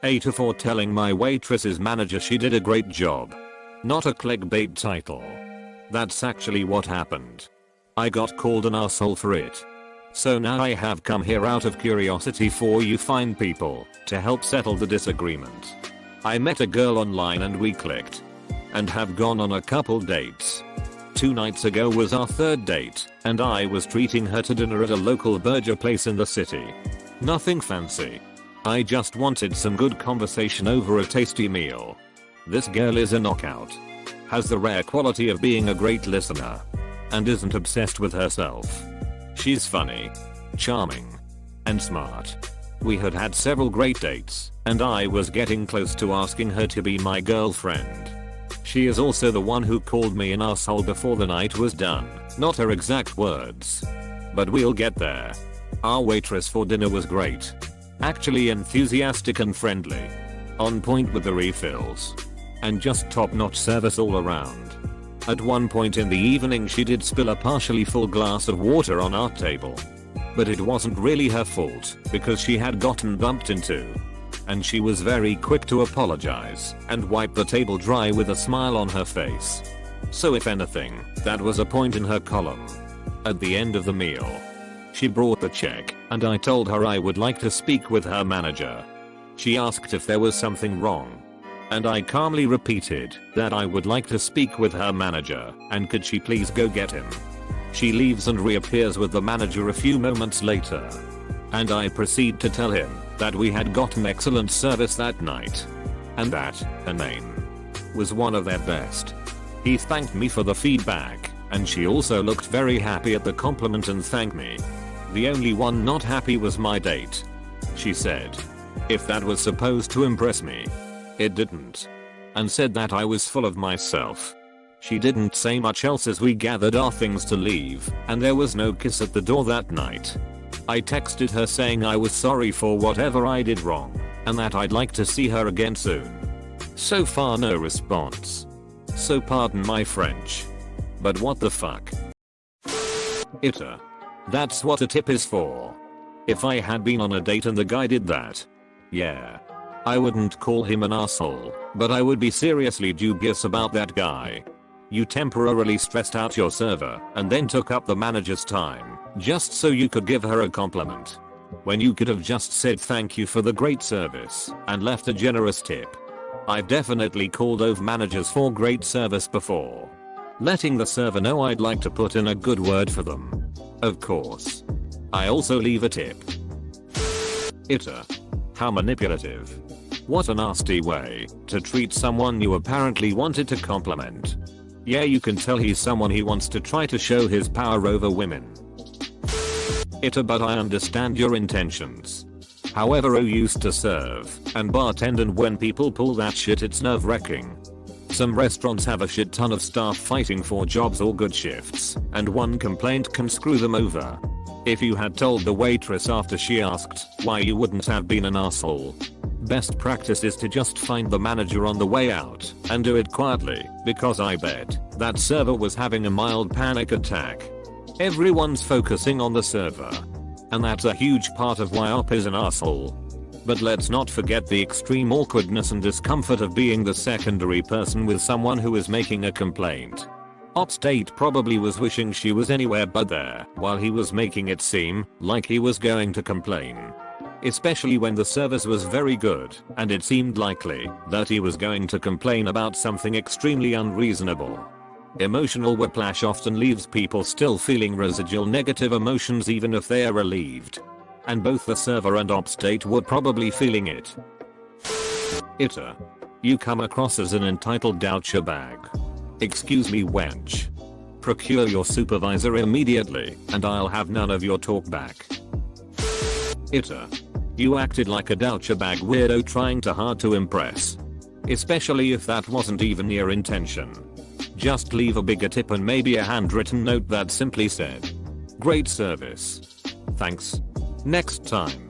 AITA for telling my waitress's manager she did a great job. Not a clickbait title. That's actually what happened. I got called an asshole for it. So now I have come here out of curiosity for you fine people to help settle the disagreement. I met a girl online and we clicked. And have gone on a couple dates. 2 nights ago was our 3rd date, and I was treating her to dinner at a local burger place in the city. Nothing fancy. I just wanted some good conversation over a tasty meal. This girl is a knockout. Has the rare quality of being a great listener. And isn't obsessed with herself. She's funny, charming, and smart. We had had several great dates, and I was getting close to asking her to be my girlfriend. She is also the one who called me an asshole before the night was done, not her exact words. But we'll get there. Our waitress for dinner was great. Actually enthusiastic and friendly. On point with the refills. And just top-notch service all around. At one point in the evening she did spill a partially full glass of water on our table. But it wasn't really her fault because she had gotten bumped into. And she was very quick to apologize and wipe the table dry with a smile on her face. So if anything, that was a point in her column. At the end of the meal, she brought the check and I told her I would like to speak with her manager. She asked if there was something wrong. And I calmly repeated that I would like to speak with her manager and could she please go get him. She leaves and reappears with the manager a few moments later. And I proceed to tell him that we had gotten excellent service that night. And that her name was one of their best. He thanked me for the feedback, and she also looked very happy at the compliment and thanked me. The only one not happy was my date. She said. If that was supposed to impress me. It didn't. And said that I was full of myself. She didn't say much else as we gathered our things to leave, and there was no kiss at the door that night. I texted her saying I was sorry for whatever I did wrong, and that I'd like to see her again soon. So far no response. So pardon my French. But what the fuck? AITA. That's what a tip is for. If I had been on a date and the guy did that. Yeah. I wouldn't call him an asshole, but I would be seriously dubious about that guy. You temporarily stressed out your server and then took up the manager's time just so you could give her a compliment. When you could have just said thank you for the great service and left a generous tip. I've definitely called over managers for great service before. Letting the server know I'd like to put in a good word for them. Of course. I also leave a tip. AITA. How manipulative. What a nasty way to treat someone you apparently wanted to compliment. Yeah, you can tell he's someone he wants to try to show his power over women. AITA, but I understand your intentions. However, I used to serve and bartend, and when people pull that shit it's nerve-wracking. Some restaurants have a shit ton of staff fighting for jobs or good shifts, and one complaint can screw them over. If you had told the waitress after she asked why, you wouldn't have been an asshole. Best practice is to just find the manager on the way out and do it quietly, because I bet that server was having a mild panic attack. Everyone's focusing on the server. And that's a huge part of why op is an asshole. But let's not forget the extreme awkwardness and discomfort of being the secondary person with someone who is making a complaint. Op's date probably was wishing she was anywhere but there while he was making it seem like he was going to complain. Especially when the service was very good and it seemed likely that he was going to complain about something extremely unreasonable. Emotional whiplash often leaves people still feeling residual negative emotions even if they are relieved. And both the server and op state were probably feeling it. AITA. You come across as an entitled douchebag. Excuse me, wench. Procure your supervisor immediately and I'll have none of your talk back. AITA. You acted like a douchebag weirdo trying too hard to impress. Especially if that wasn't even your intention. Just leave a bigger tip and maybe a handwritten note that simply said, "Great service. Thanks. Next time."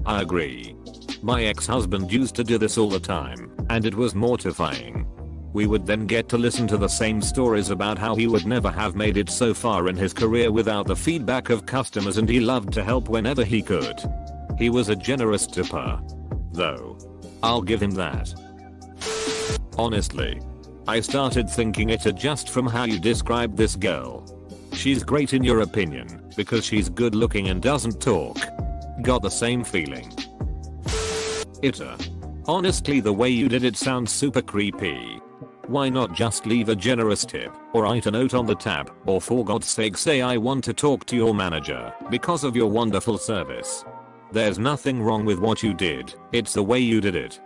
I agree. My ex-husband used to do this all the time, and it was mortifying. We would then get to listen to the same stories about how he would never have made it so far in his career without the feedback of customers, and he loved to help whenever he could. He was a generous tipper. Though. I'll give him that. Honestly, I started thinking it just from how you described this girl. She's great in your opinion because she's good looking and doesn't talk. Got the same feeling. AITA. Honestly, the way you did it sounds super creepy. Why not just leave a generous tip or write a note on the tab, or for God's sake say I want to talk to your manager because of your wonderful service. There's nothing wrong with what you did, it's the way you did it.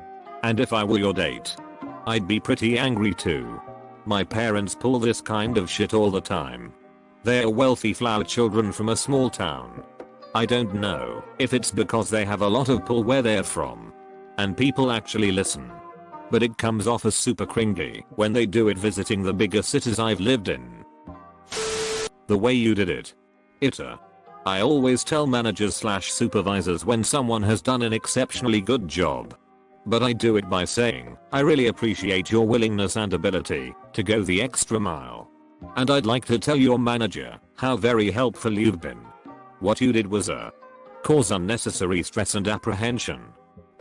And if I were your date, I'd be pretty angry too. My parents pull this kind of shit all the time. They're wealthy flower children from a small town. I don't know if it's because they have a lot of pull where they're from and people actually listen, but it comes off as super cringy when they do it visiting the bigger cities I've lived in. The way you did it. AITA. I always tell managers/supervisors when someone has done an exceptionally good job. But I do it by saying, I really appreciate your willingness and ability to go the extra mile. And I'd like to tell your manager how very helpful you've been. What you did was A. Cause unnecessary stress and apprehension.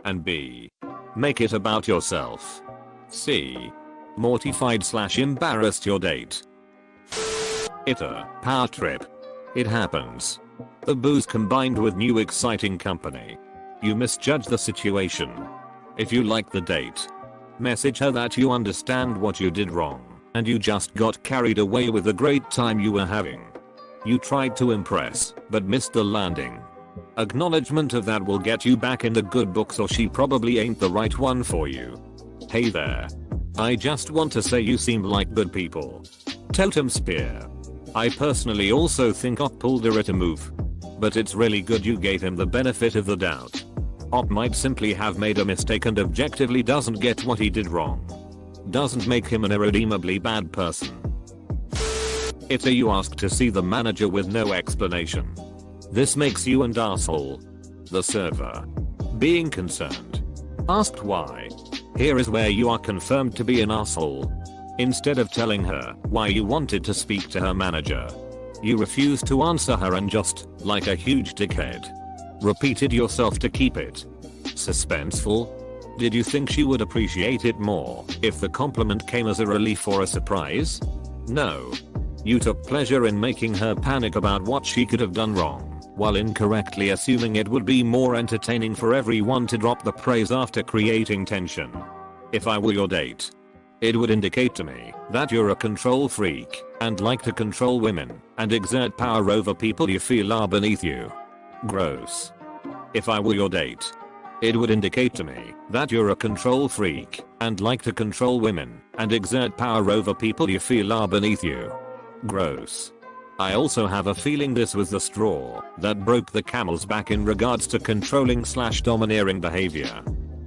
And B. Make it about yourself. C. Mortified/embarrassed your date. AITA. Power trip. It happens. The booze combined with new exciting company. You misjudged the situation. If you like the date, message her that you understand what you did wrong and you just got carried away with the great time you were having. You tried to impress but missed the landing. Acknowledgement of that will get you back in the good books, or she probably ain't the right one for you. Hey there. I just want to say you seem like good people. Totem spear. I personally also think Op pulled her at a move. But it's really good you gave him the benefit of the doubt. Op might simply have made a mistake and objectively doesn't get what he did wrong. Doesn't make him an irredeemably bad person. AITA. You asked to see the manager with no explanation. This makes you an arsehole. The server. Being concerned. Asked why. Here is where you are confirmed to be an arsehole. Instead of telling her why you wanted to speak to her manager, you refused to answer her and just, like a huge dickhead, repeated yourself to keep it suspenseful. Did you think she would appreciate it more if the compliment came as a relief or a surprise? No. You took pleasure in making her panic about what she could have done wrong, while incorrectly assuming it would be more entertaining for everyone to drop the praise after creating tension. If I were your date, it would indicate to me that you're a control freak and like to control women and exert power over people you feel are beneath you. Gross. If I were your date, it would indicate to me that you're a control freak and like to control women and exert power over people you feel are beneath you. Gross. I also have a feeling this was the straw that broke the camel's back in regards to controlling/domineering behavior.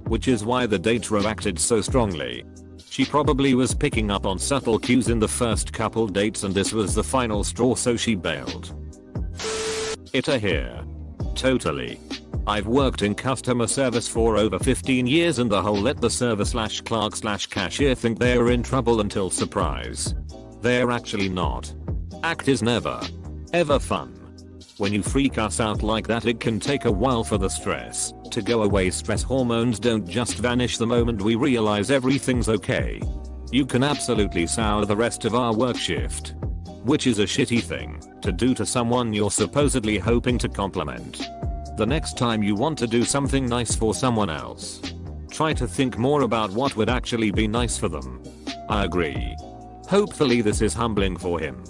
Which is why the date reacted so strongly. She probably was picking up on subtle cues in the first couple dates and this was the final straw, so she bailed. AITA. Here. Totally. I've worked in customer service for over 15 years and the whole let the server/clerk/cashier think they're in trouble until surprise. They're actually not. Act is never, ever fun. When you freak us out like that, it can take a while for the stress to go away. Stress hormones don't just vanish the moment we realize everything's okay. You can absolutely sour the rest of our work shift. Which is a shitty thing to do to someone you're supposedly hoping to compliment. The next time you want to do something nice for someone else, try to think more about what would actually be nice for them. I agree. Hopefully this is humbling for him.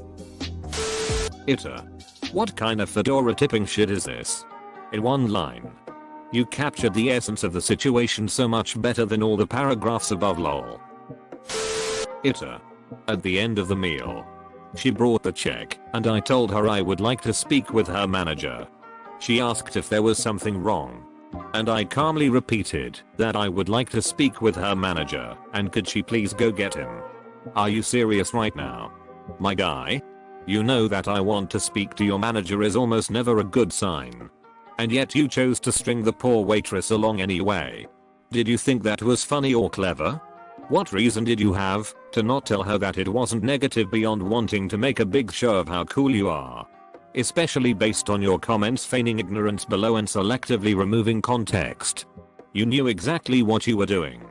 AITA. What kind of fedora tipping shit is this? In one line, you captured the essence of the situation so much better than all the paragraphs above, lol. AITA. At the end of the meal, she brought the check and I told her I would like to speak with her manager. She asked if there was something wrong, and I calmly repeated that I would like to speak with her manager and could she please go get him. Are you serious right now? My guy? You know that I want to speak to your manager is almost never a good sign. And yet you chose to string the poor waitress along anyway. Did you think that was funny or clever? What reason did you have to not tell her that it wasn't negative beyond wanting to make a big show of how cool you are? Especially based on your comments feigning ignorance below and selectively removing context. You knew exactly what you were doing.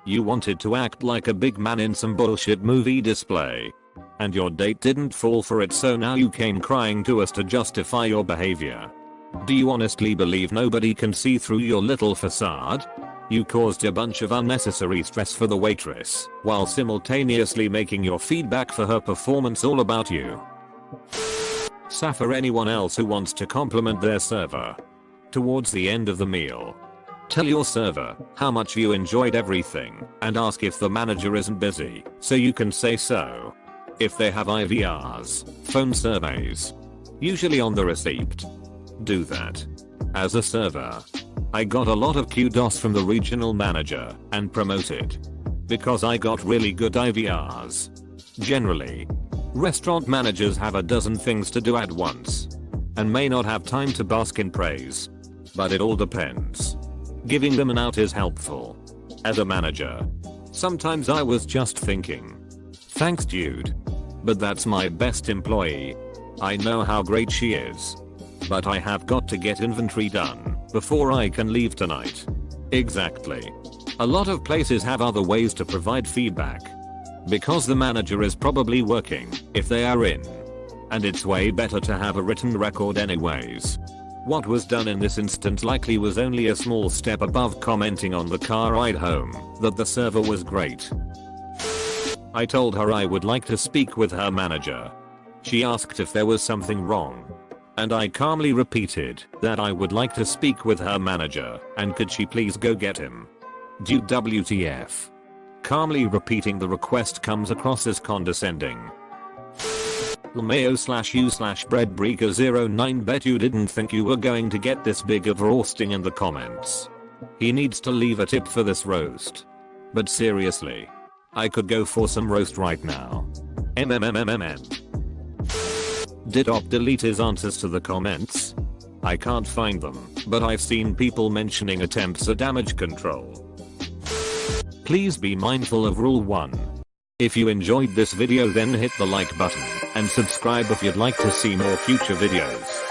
You wanted to act like a big man in some bullshit movie display. And your date didn't fall for it, so now you came crying to us to justify your behavior. Do you honestly believe nobody can see through your little facade? You caused a bunch of unnecessary stress for the waitress, while simultaneously making your feedback for her performance all about you. For anyone else who wants to compliment their server. Towards the end of the meal, tell your server how much you enjoyed everything and ask if the manager isn't busy so you can say so. If they have IVRs, phone surveys, usually on the receipt, do that. As a server, I got a lot of kudos from the regional manager and promoted because I got really good IVRs. Generally, restaurant managers have a dozen things to do at once and may not have time to bask in praise. But it all depends. Giving them an out is helpful. As a manager, sometimes I was just thinking, thanks dude. But that's my best employee. I know how great she is. But I have got to get inventory done before I can leave tonight. Exactly. A lot of places have other ways to provide feedback. Because the manager is probably working if they are in. And it's way better to have a written record anyways. What was done in this instance likely was only a small step above commenting on the car ride home that the server was great. I told her I would like to speak with her manager. She asked if there was something wrong. And I calmly repeated that I would like to speak with her manager and could she please go get him. Dude, WTF. Calmly repeating the request comes across as condescending. Lmao/u/breadbreaker09 bet you didn't think you were going to get this big of roasting in the comments. He needs to leave a tip for this roast. But seriously, I could go for some roast right now. MMMMMN. Did Op delete his answers to the comments? I can't find them, but I've seen people mentioning attempts at damage control. Please be mindful of rule 1. If you enjoyed this video then hit the like button and subscribe if you'd like to see more future videos.